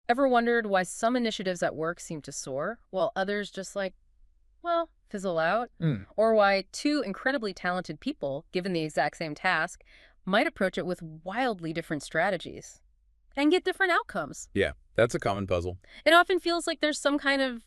Ever wondered why some initiatives at work seem to soar, while others just well, fizzle out? Mm. Or why two incredibly talented people, given the exact same task, might approach it with wildly different strategies and get different outcomes? Yeah, that's a common puzzle. It often feels like there's some kind of,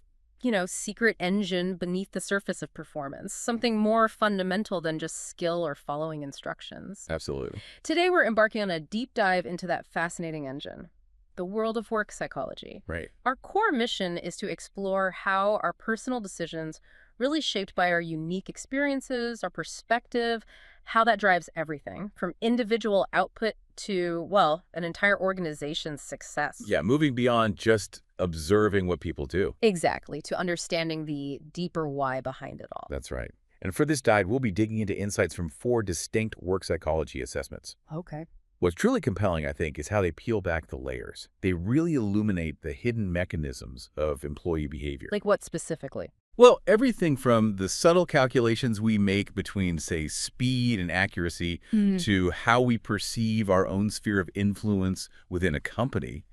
secret engine beneath the surface of performance, something more fundamental than just skill or following instructions. Absolutely. Today, we're embarking on a deep dive into that fascinating engine, the world of work psychology. Right. Our core mission is to explore how our personal decisions, really shaped by our unique experiences, our perspective, how that drives everything from individual output to, well, an entire organization's success. Yeah, moving beyond just observing what people do. Exactly, to understanding the deeper why behind it all. That's right. And for this dive, we'll be digging into insights from 4 distinct work psychology assessments. Okay. What's truly compelling, I think, is how they peel back the layers. They really illuminate the hidden mechanisms of employee behavior. Like what specifically? Well, everything from the subtle calculations we make between, say, speed and accuracy to how we perceive our own sphere of influence within a company.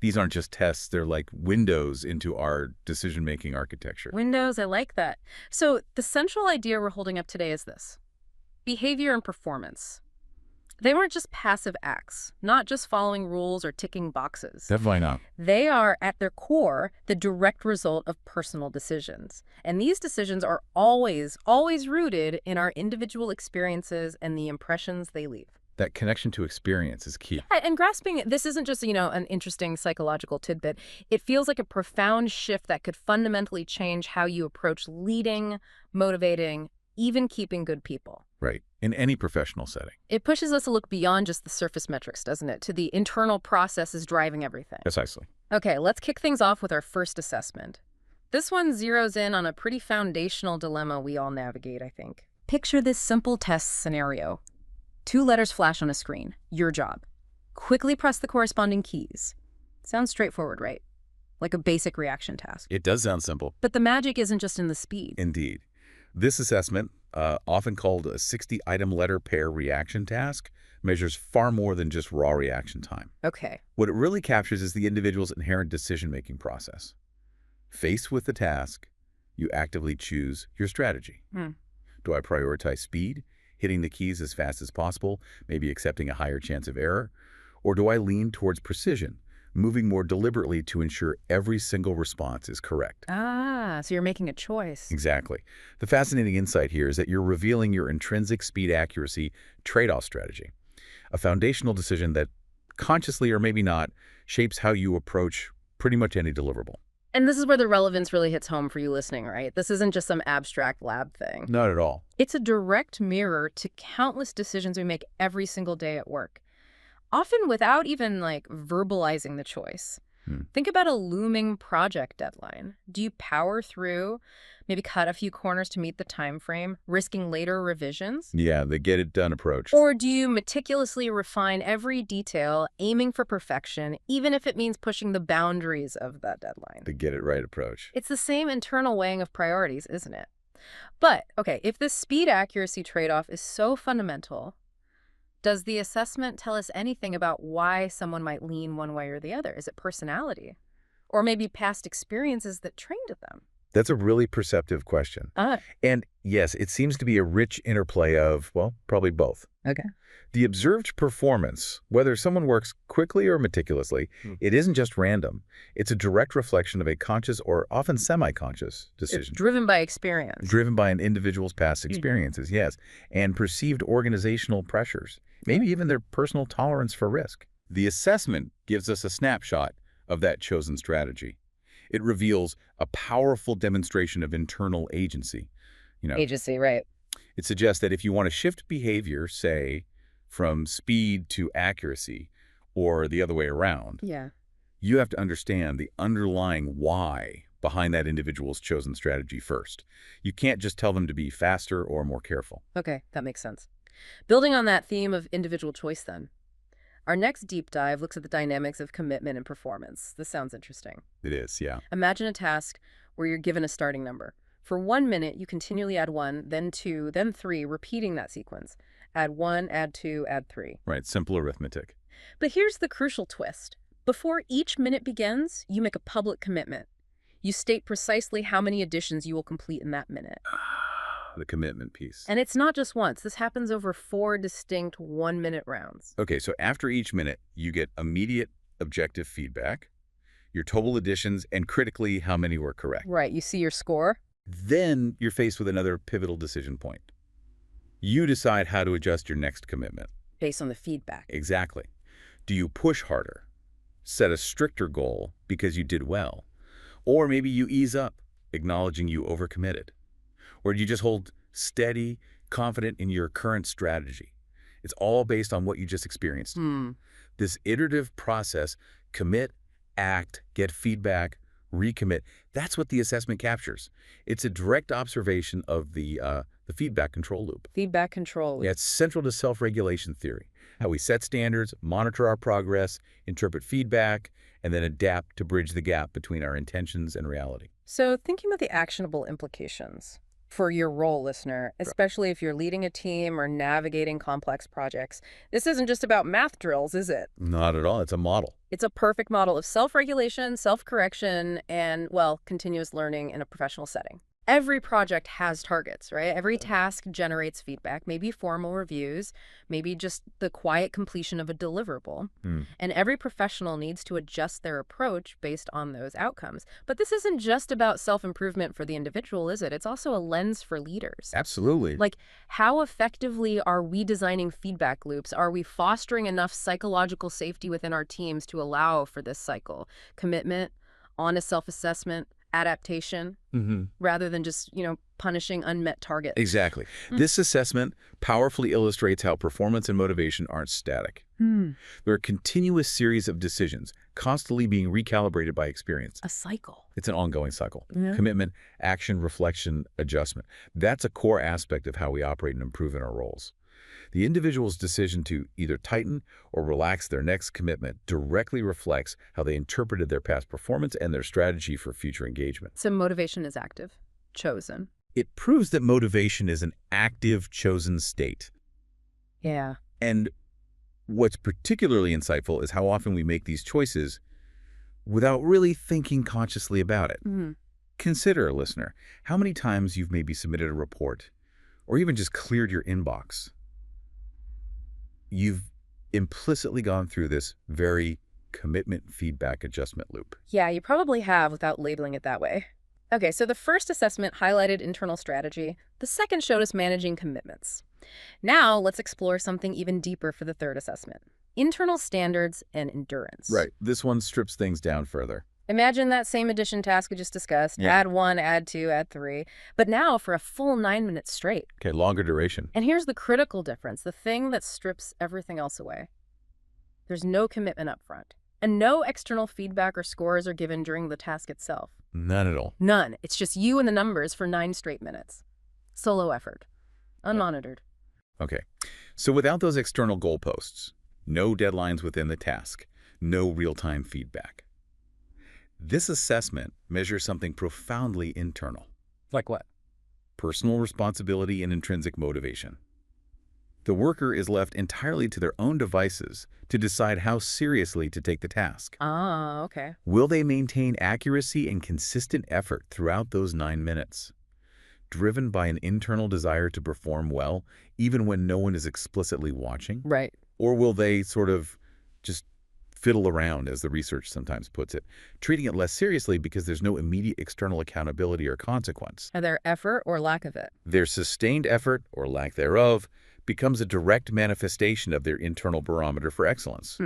These aren't just tests, they're like windows into our decision-making architecture. Windows, I like that. So the central idea we're holding up today is this: behavior and performance. They weren't just passive acts, not just following rules or ticking boxes. Definitely not. They are, at their core, the direct result of personal decisions. And these decisions are always, always rooted in our individual experiences and the impressions they leave. That connection to experience is key. And grasping it, this isn't just, an interesting psychological tidbit. It feels like a profound shift that could fundamentally change how you approach leading, motivating, even keeping good people. Right. In any professional setting. It pushes us to look beyond just the surface metrics, doesn't it, to the internal processes driving everything. Precisely. Okay, let's kick things off with our first assessment. This one zeroes in on a pretty foundational dilemma we all navigate, I think. Picture this simple test scenario. 2 letters flash on a screen. Your job. Quickly press the corresponding keys. Sounds straightforward, right? Like a basic reaction task. It does sound simple. But the magic isn't just in the speed. Indeed. This assessment, often called a 60-item letter pair reaction task, measures far more than just raw reaction time. Okay. What it really captures is the individual's inherent decision-making process. Faced with the task, you actively choose your strategy. Do I prioritize speed, hitting the keys as fast as possible, maybe accepting a higher chance of error? Or do I lean towards precision, moving more deliberately to ensure every single response is correct? Ah, so you're making a choice. Exactly. The fascinating insight here is that you're revealing your intrinsic speed-accuracy trade-off strategy, a foundational decision that, consciously or maybe not, shapes how you approach pretty much any deliverable. And this is where the relevance really hits home for you listening, right? This isn't just some abstract lab thing. Not at all. It's a direct mirror to countless decisions we make every single day at work, often without even verbalizing the choice. Think about a looming project deadline. Do you power through, maybe cut a few corners to meet the time frame, risking later revisions? Yeah, the get-it-done approach. Or do you meticulously refine every detail, aiming for perfection, even if it means pushing the boundaries of that deadline? The get-it-right approach. It's the same internal weighing of priorities, isn't it? But, okay, if this speed-accuracy trade-off is so fundamental, does the assessment tell us anything about why someone might lean one way or the other? Is it personality? Or maybe past experiences that trained them? That's a really perceptive question. And yes, it seems to be a rich interplay of, well, probably both. Okay. The observed performance, whether someone works quickly or meticulously, it isn't just random. It's a direct reflection of a conscious or often semi-conscious decision. It's driven by experience. Driven by an individual's past experiences, yes, and perceived organizational pressures, maybe even their personal tolerance for risk. The assessment gives us a snapshot of that chosen strategy. It reveals a powerful demonstration of internal agency. Agency, right. It suggests that if you want to shift behavior, say, from speed to accuracy, or the other way around, Yeah. you have to understand the underlying why behind that individual's chosen strategy first. You can't just tell them to be faster or more careful. Okay, that makes sense. Building on that theme of individual choice then, our next deep dive looks at the dynamics of commitment and performance. This sounds interesting. It is, yeah. Imagine a task where you're given a starting number. For 1 minute, you continually add 1, then 2, then 3, repeating that sequence. Add 1, add 2, add 3. Right, simple arithmetic. But here's the crucial twist. Before each minute begins, you make a public commitment. You state precisely how many additions you will complete in that minute. The commitment piece. And it's not just once. This happens over 4 distinct 1-minute rounds. Okay, so after each minute, you get immediate objective feedback, your total additions, and critically, how many were correct. Right, you see your score. Then you're faced with another pivotal decision point. You decide how to adjust your next commitment. Based on the feedback. Exactly. Do you push harder, set a stricter goal because you did well, or maybe you ease up, acknowledging you overcommitted? Or do you just hold steady, confident in your current strategy? It's all based on what you just experienced. This iterative process, commit, act, get feedback, recommit, that's what the assessment captures. It's a direct observation of the feedback control loop. Feedback control loop. Yeah, it's central to self-regulation theory, how we set standards, monitor our progress, interpret feedback, and then adapt to bridge the gap between our intentions and reality. So thinking about the actionable implications for your role, listener, especially if you're leading a team or navigating complex projects, this isn't just about math drills, is it? Not at all. It's a model. It's a perfect model of self-regulation, self-correction, and, well, continuous learning in a professional setting. Every project has targets, right? Every task generates feedback, maybe formal reviews, maybe just the quiet completion of a deliverable. And every professional needs to adjust their approach based on those outcomes. But this isn't just about self-improvement for the individual, is it? It's also a lens for leaders. Absolutely. Like, how effectively are we designing feedback loops? Are we fostering enough psychological safety within our teams to allow for this cycle? Commitment, honest self-assessment, adaptation, rather than just, punishing unmet targets. Exactly. This assessment powerfully illustrates how performance and motivation aren't static. They're a continuous series of decisions, constantly being recalibrated by experience. A cycle. It's an ongoing cycle. Commitment, action, reflection, adjustment. That's a core aspect of how we operate and improve in our roles. The individual's decision to either tighten or relax their next commitment directly reflects how they interpreted their past performance and their strategy for future engagement. So motivation is active, chosen. It proves that motivation is an active, chosen state. Yeah. And what's particularly insightful is how often we make these choices without really thinking consciously about it. Consider, listener, how many times you've maybe submitted a report or even just cleared your inbox. You've implicitly gone through this very commitment feedback adjustment loop. Yeah, you probably have without labeling it that way. Okay, so the first assessment highlighted internal strategy. The second showed us managing commitments. Now let's explore something even deeper for the third assessment. Internal standards and endurance. Right. This one strips things down further. Imagine that same addition task we just discussed. Yeah. Add 1, add 2, add 3. But now for a full 9 minutes straight. Okay, longer duration. And here's the critical difference, the thing that strips everything else away. There's no commitment up front. And no external feedback or scores are given during the task itself. None at all. None. It's just you and the numbers for 9 straight minutes. Solo effort. Unmonitored. Okay. So without those external goalposts, no deadlines within the task, no real-time feedback. This assessment measures something profoundly internal. Like what? Personal responsibility and intrinsic motivation. The worker is left entirely to their own devices to decide how seriously to take the task. Ah, okay. Will they maintain accuracy and consistent effort throughout those 9 minutes? Driven by an internal desire to perform well, even when no one is explicitly watching? Right. Or will they sort of just fiddle around, as the research sometimes puts it, treating it less seriously because there's no immediate external accountability or consequence? Are there effort or lack of it? Their sustained effort, or lack thereof, becomes a direct manifestation of their internal barometer for excellence.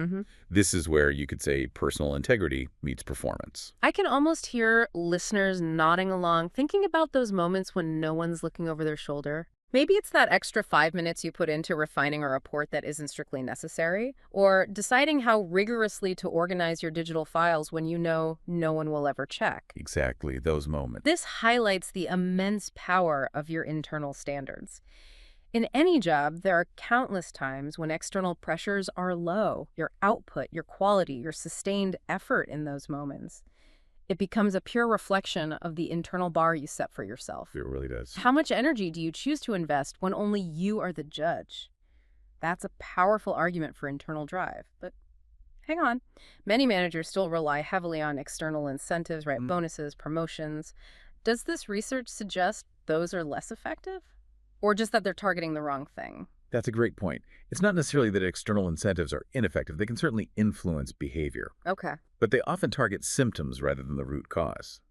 This is where you could say personal integrity meets performance. I can almost hear listeners nodding along, thinking about those moments when no one's looking over their shoulder. Maybe it's that extra 5 minutes you put into refining a report that isn't strictly necessary, or deciding how rigorously to organize your digital files when you know no one will ever check. Exactly, those moments. This highlights the immense power of your internal standards. In any job, there are countless times when external pressures are low. Your output, your quality, your sustained effort in those moments. It becomes a pure reflection of the internal bar you set for yourself. It really does. How much energy do you choose to invest when only you are the judge? That's a powerful argument for internal drive. But hang on. Many managers still rely heavily on external incentives, right? Mm. Bonuses, promotions. Does this research suggest those are less effective? Or just that they're targeting the wrong thing? That's a great point. It's not necessarily that external incentives are ineffective. They can certainly influence behavior, Okay. but they often target symptoms rather than the root cause.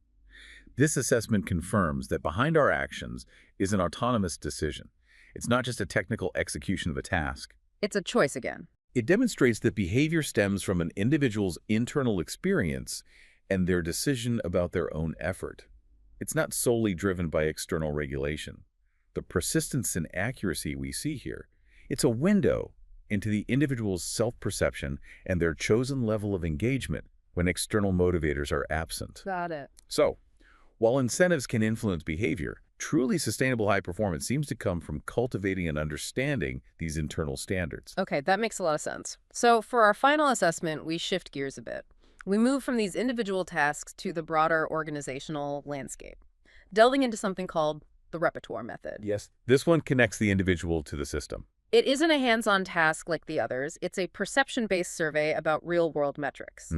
This assessment confirms that behind our actions is an autonomous decision. It's not just a technical execution of a task. It's a choice again. It demonstrates that behavior stems from an individual's internal experience and their decision about their own effort. It's not solely driven by external regulation. The persistence and accuracy we see here, it's a window into the individual's self-perception and their chosen level of engagement when external motivators are absent. Got it. So, while incentives can influence behavior, truly sustainable high performance seems to come from cultivating and understanding these internal standards. Okay, that makes a lot of sense. So for our final assessment, we shift gears a bit. We move from these individual tasks to the broader organizational landscape, delving into something called the Repertoire method. Yes, this one connects the individual to the system. It isn't a hands-on task like the others. It's a perception-based survey about real-world metrics.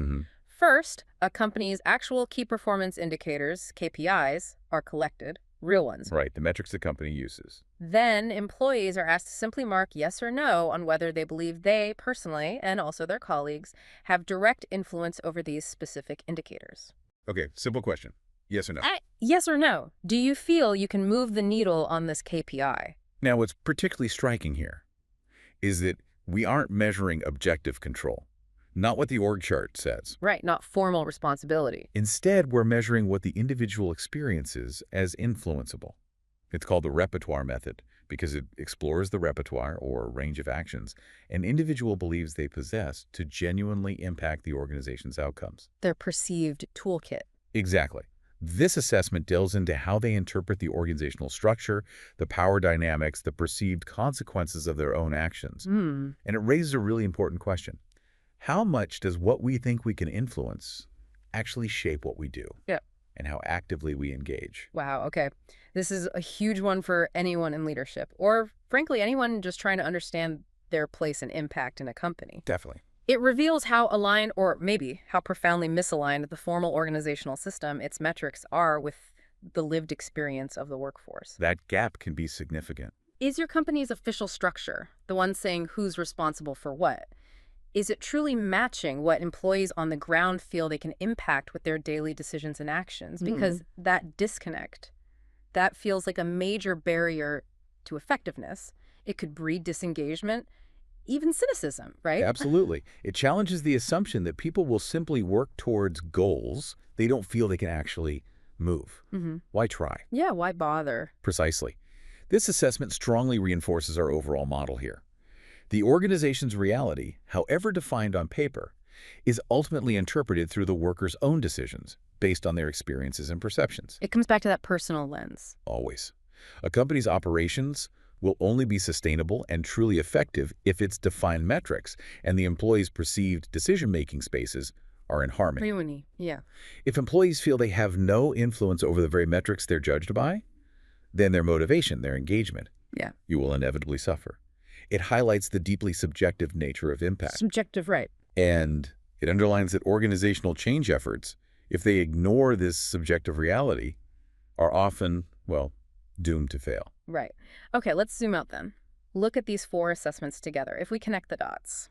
First, a company's actual key performance indicators, KPIs, are collected, real ones. Right, the metrics the company uses. Then, employees are asked to simply mark yes or no on whether they believe they, personally, and also their colleagues, have direct influence over these specific indicators. Okay, simple question. Yes or no? Yes or no? Do you feel you can move the needle on this KPI? Now, what's particularly striking here is that we aren't measuring objective control, not what the org chart says. Right, not formal responsibility. Instead, we're measuring what the individual experiences as influenceable. It's called the Repertoire method because it explores the repertoire, or range of actions, an individual believes they possess to genuinely impact the organization's outcomes. Their perceived toolkit. Exactly. This assessment delves into how they interpret the organizational structure, the power dynamics, the perceived consequences of their own actions. And it raises a really important question. How much does what we think we can influence actually shape what we do? Yeah. And how actively we engage? Wow, okay. This is a huge one for anyone in leadership, or frankly, anyone just trying to understand their place and impact in a company. Definitely. It reveals how aligned, or maybe how profoundly misaligned, the formal organizational system, its metrics, are with the lived experience of the workforce. That gap can be significant. Is your company's official structure, the one saying who's responsible for what, is it truly matching what employees on the ground feel they can impact with their daily decisions and actions? Because that disconnect, that feels like a major barrier to effectiveness. It could breed disengagement, even cynicism, right? Absolutely. It challenges the assumption that people will simply work towards goals they don't feel they can actually move. Why try? Yeah, why bother? Precisely. This assessment strongly reinforces our overall model here. The organization's reality, however defined on paper, is ultimately interpreted through the worker's own decisions, based on their experiences and perceptions. It comes back to that personal lens. Always. A company's operations will only be sustainable and truly effective if its defined metrics and the employees' perceived decision-making spaces are in harmony. Yeah. If employees feel they have no influence over the very metrics they're judged by, then their motivation, their engagement, you will inevitably suffer. It highlights the deeply subjective nature of impact. Subjective, right. And it underlines that organizational change efforts, if they ignore this subjective reality, are often, well, doomed to fail. Right. Okay, let's zoom out then. Look at these 4 assessments together. If we connect the dots,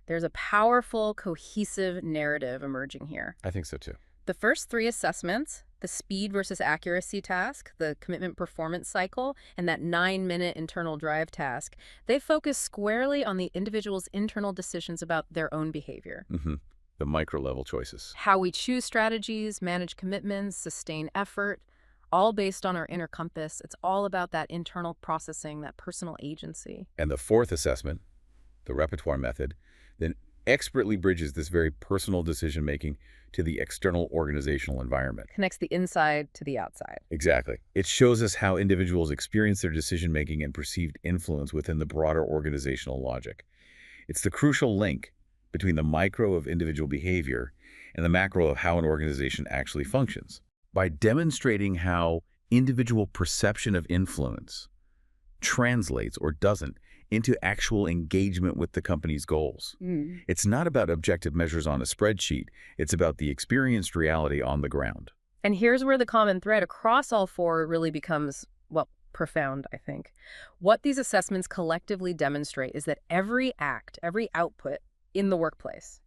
there's a powerful, cohesive narrative emerging here. I think so too. The first 3 assessments, the speed versus accuracy task, the commitment performance cycle, and that 9-minute internal drive task, they focus squarely on the individual's internal decisions about their own behavior. The micro-level choices. How we choose strategies, manage commitments, sustain effort, all based on our inner compass. It's all about that internal processing, that personal agency. And the 4th assessment, the Repertoire method, then expertly bridges this very personal decision-making to the external organizational environment. Connects the inside to the outside. Exactly. It shows us how individuals experience their decision-making and perceived influence within the broader organizational logic. It's the crucial link between the micro of individual behavior and the macro of how an organization actually functions. By demonstrating how individual perception of influence translates or doesn't into actual engagement with the company's goals. It's not about objective measures on a spreadsheet. It's about the experienced reality on the ground. And here's where the common thread across all four really becomes, well, profound, I think. What these assessments collectively demonstrate is that every act, every output in the workplace,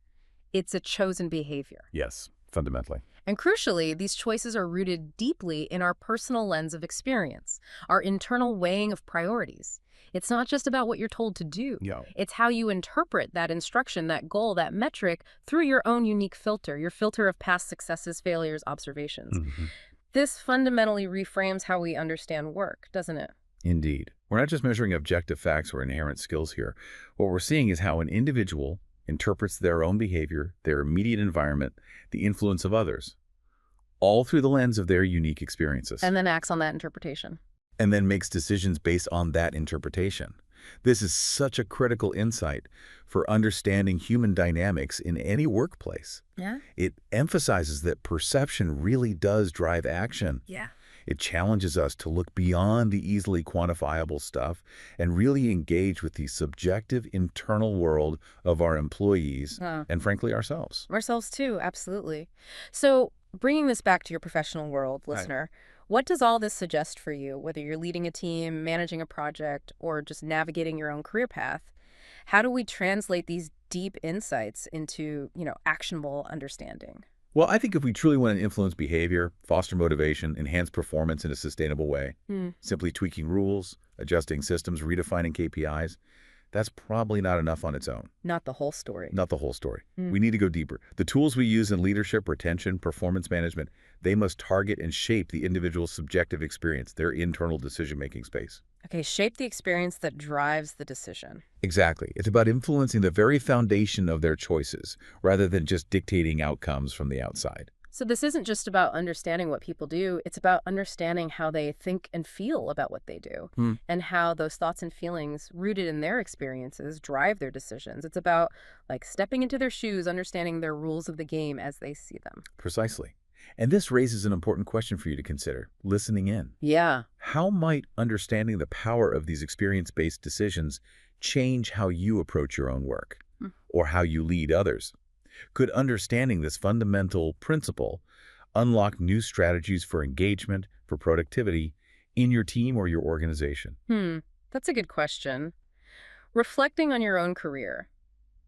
it's a chosen behavior. Yes, fundamentally. And crucially, these choices are rooted deeply in our personal lens of experience, our internal weighing of priorities. It's not just about what you're told to do. It's how you interpret that instruction, that goal, that metric through your own unique filter, your filter of past successes, failures, observations. This fundamentally reframes how we understand work, doesn't it? Indeed. We're not just measuring objective facts or inherent skills here. What we're seeing is how an individual interprets their own behavior, their immediate environment, the influence of others, all through the lens of their unique experiences. And then acts on that interpretation. And then makes decisions based on that interpretation. This is such a critical insight for understanding human dynamics in any workplace. It emphasizes that perception really does drive action. It challenges us to look beyond the easily quantifiable stuff and really engage with the subjective internal world of our employees and, frankly, ourselves. Ourselves too, absolutely. So bringing this back to your professional world, listener, what does all this suggest for you, whether you're leading a team, managing a project, or just navigating your own career path? How do we translate these deep insights into, actionable understanding? Well, I think if we truly want to influence behavior, foster motivation, enhance performance in a sustainable way, simply tweaking rules, adjusting systems, redefining KPIs, that's probably not enough on its own. Not the whole story. Not the whole story. We need to go deeper. The tools we use in leadership, retention, performance management, they must target and shape the individual's subjective experience, their internal decision-making space. Okay, shape the experience that drives the decision. Exactly. It's about influencing the very foundation of their choices, rather than just dictating outcomes from the outside. So this isn't just about understanding what people do, it's about understanding how they think and feel about what they do, and how those thoughts and feelings rooted in their experiences drive their decisions. It's about stepping into their shoes, understanding their rules of the game as they see them. Precisely. And this raises an important question for you to consider, listening in. Yeah. How might understanding the power of these experience-based decisions change how you approach your own work, or how you lead others? Could understanding this fundamental principle unlock new strategies for engagement, for productivity, in your team or your organization? That's a good question. Reflecting on your own career,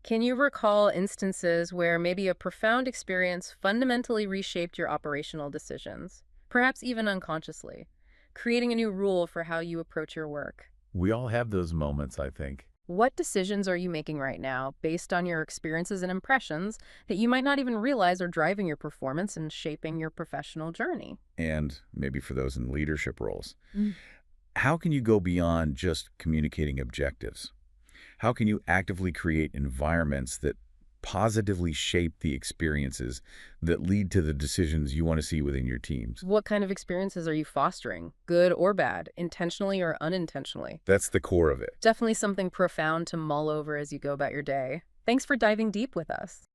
can you recall instances where maybe a profound experience fundamentally reshaped your operational decisions, perhaps even unconsciously, creating a new rule for how you approach your work? We all have those moments, I think. What decisions are you making right now based on your experiences and impressions that you might not even realize are driving your performance and shaping your professional journey? And maybe for those in leadership roles. How can you go beyond just communicating objectives? How can you actively create environments that positively shape the experiences that lead to the decisions you want to see within your teams? What kind of experiences are you fostering, good or bad, intentionally or unintentionally? That's the core of it. Definitely something profound to mull over as you go about your day. Thanks for diving deep with us.